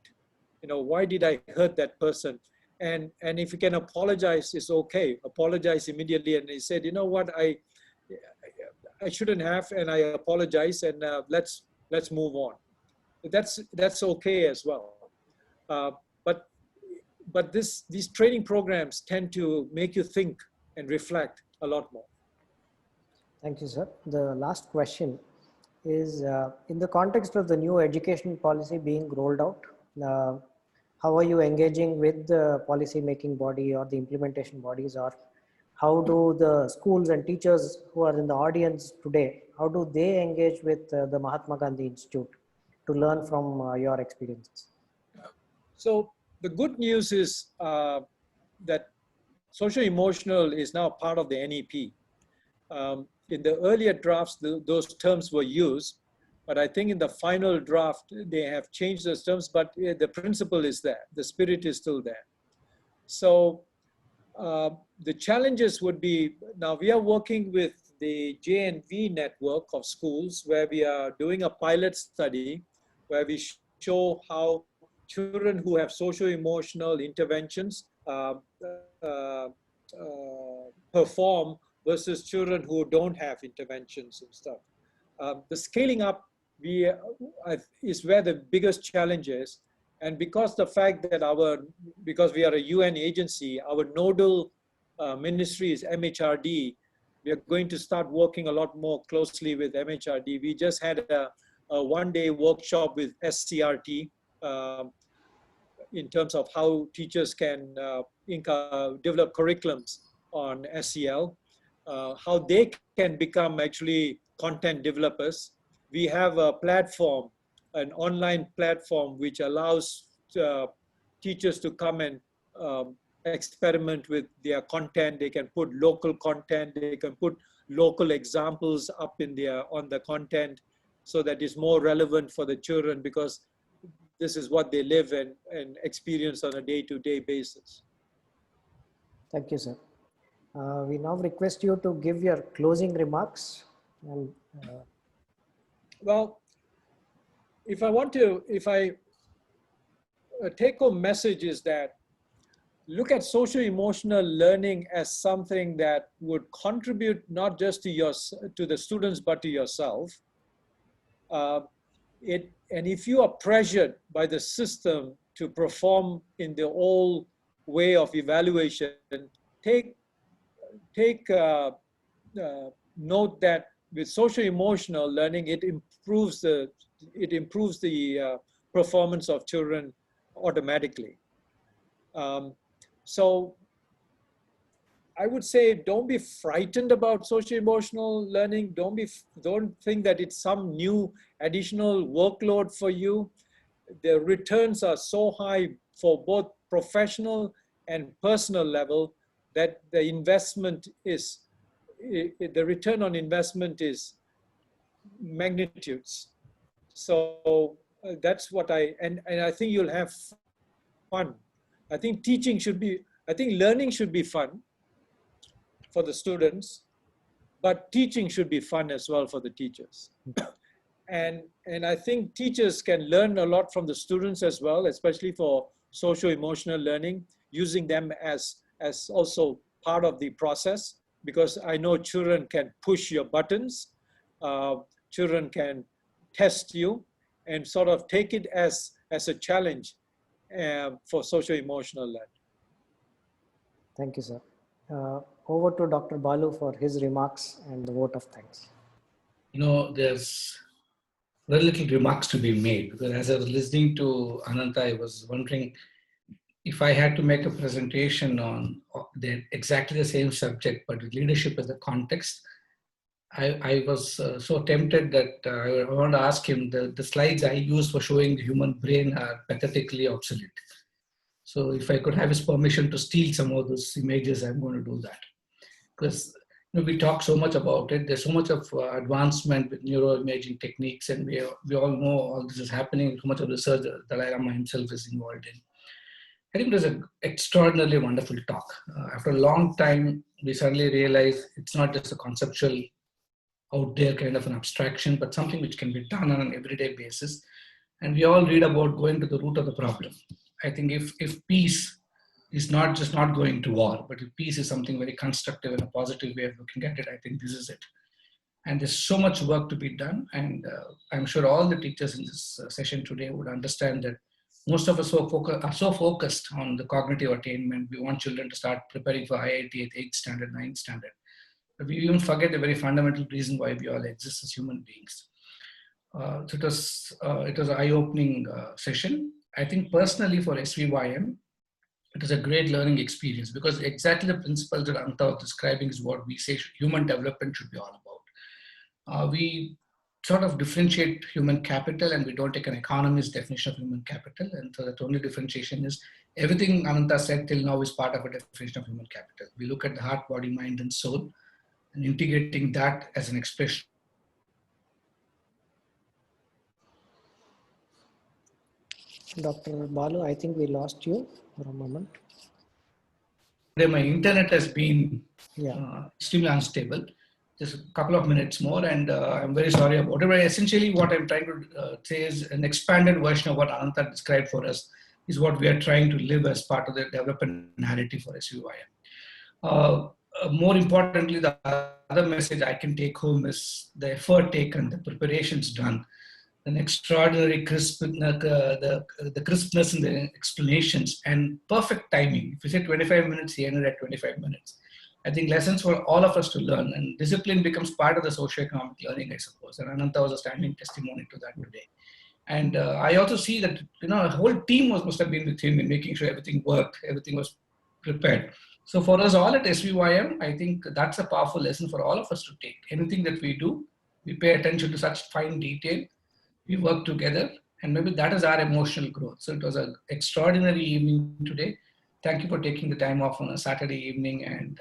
Speaker 2: You know, why did I hurt that person? And if you can apologize, it's okay. Apologize immediately. And he said, you know what, I shouldn't have, and I apologize, and let's move on. That's okay as well. But these training programs tend to make you think and reflect a lot more.
Speaker 1: Thank you, sir. The last question is, in the context of the new education policy being rolled out, how are you engaging with the policy making body or the implementation bodies, or how do the schools and teachers who are in the audience today, how do they engage with the Mahatma Gandhi Institute to learn from your experiences?
Speaker 2: So the good news is that social-emotional is now part of the NEP. In the earlier drafts, those terms were used, but I think in the final draft, they have changed those terms, but the principle is there. The spirit is still there. So the challenges would be, now we are working with the JNV network of schools where we are doing a pilot study where we show how children who have socio-emotional interventions perform versus children who don't have interventions and stuff. The scaling up is where the biggest challenge is. And because the fact that because we are a UN agency, our nodal ministry is MHRD, we are going to start working a lot more closely with MHRD. We just had a one-day workshop with SCRT in terms of how teachers can develop curriculums on SEL, how they can become actually content developers. We have a platform an online platform which allows teachers to come and experiment with their content. They can put local content, they can put local examples up in on the content, so that it's more relevant for the children, because this is what they live and experience on a day-to-day basis.
Speaker 1: Thank you, sir. We now request you to give your closing remarks. And,
Speaker 2: well, if I take-home message is that look at social-emotional learning as something that would contribute not just to the students, but to yourself. And if you are pressured by the system to perform in the old way of evaluation, take note that with social-emotional learning, it improves the performance of children automatically. So I would say, don't be frightened about social-emotional learning. Don't think that it's some new additional workload for you. The returns are so high for both professional and personal level that the return on investment is magnitudes. So that's what and I think you'll have fun. I think learning should be fun for the students, but teaching should be fun as well for the teachers. And I think teachers can learn a lot from the students as well, especially for social-emotional learning, using them as also part of the process, because I know children can push your buttons, children can test you, and sort of take it as a challenge for social-emotional learning.
Speaker 1: thank you, sir. Over to Dr. Balu for his remarks and the vote of thanks.
Speaker 4: There's very little remarks to be made, because as I was listening to Anantha, I was wondering if I had to make a presentation on exactly the same subject, but with leadership as the context. I was so tempted that I want to ask him, the slides I used for showing the human brain are pathetically obsolete. So if I could have his permission to steal some of those images, I'm going to do that. Because we talk so much about it. There's so much of advancement with neuroimaging techniques, and we all know all this is happening. So much of research that Dalai Lama himself is involved in. I think it was an extraordinarily wonderful talk. After a long time, we suddenly realized it's not just a conceptual, out there kind of an abstraction, but something which can be done on an everyday basis. And we all read about going to the root of the problem. I think if peace is not just not going to war, but if peace is something very constructive and a positive way of looking at it, I think this is it. And there's so much work to be done. And I'm sure all the teachers in this session today would understand that most of us are so focused on the cognitive attainment. We want children to start preparing for IIT at 8th standard, 9th standard. But we even forget the very fundamental reason why we all exist as human beings. So it was an eye-opening session. I think personally for SVYM, it was a great learning experience, because exactly the principles that Anantha was describing is what we say human development should be all about. We sort of differentiate human capital, and we don't take an economist definition of human capital. And so the only differentiation is everything Anantha said till now is part of a definition of human capital. We look at the heart, body, mind, and soul, and integrating that as an expression.
Speaker 1: Dr. Balu, I think we lost you for a moment.
Speaker 4: Today my internet has been extremely unstable. Just a couple of minutes more, and I'm very sorry about it. But essentially what I'm trying to say is an expanded version of what Anantha described for us is what we are trying to live as part of the development narrative for SVYM. More importantly, the other message I can take home is the effort taken, the preparations done, an extraordinary the crispness in the explanations, and perfect timing. If you say 25 minutes, he ended at 25 minutes. I think lessons for all of us to learn, and discipline becomes part of the socioeconomic learning, I suppose. And Anantha was a standing testimony to that today. And I also see that a whole team must have been with him in making sure everything worked, everything was prepared. So for us all at SVYM, I think that's a powerful lesson for all of us to take. Anything that we do, we pay attention to such fine detail. we work together, and maybe that is our emotional growth. So it was an extraordinary evening today. Thank you for taking the time off on a Saturday evening, and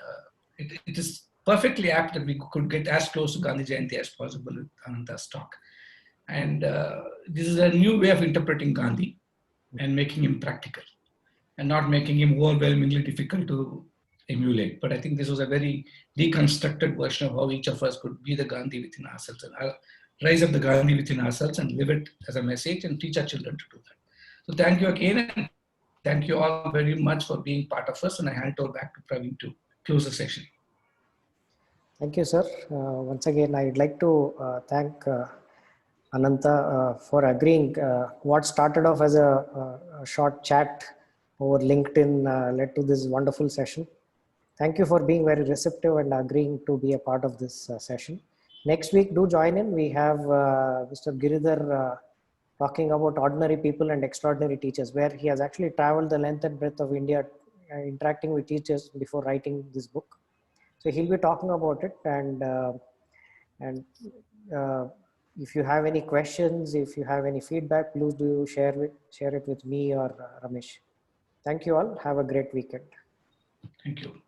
Speaker 4: it is perfectly apt that we could get as close to Gandhi Jayanti as possible with Anantha's talk. And this is a new way of interpreting Gandhi and making him practical and not making him overwhelmingly difficult to emulate. But I think this was a very deconstructed version of how each of us could be the Gandhi within ourselves and rise up the Gandhi within ourselves and live it as a message and teach our children to do that. So thank you again, and thank you all very much for being part of us. And I hand it over back to Praveen to close the session.
Speaker 1: Thank you, sir. Once again, I'd like to thank Anantha for agreeing. What started off as a short chat over LinkedIn led to this wonderful session. Thank you for being very receptive and agreeing to be a part of this session. Next week, do join in. We have Mr. Giridhar talking about ordinary people and extraordinary teachers, where he has actually traveled the length and breadth of India interacting with teachers before writing this book. So he'll be talking about it, and if you have any questions, if you have any feedback, please do share it with me or Ramesh. Thank you all. Have a great weekend.
Speaker 4: Thank you.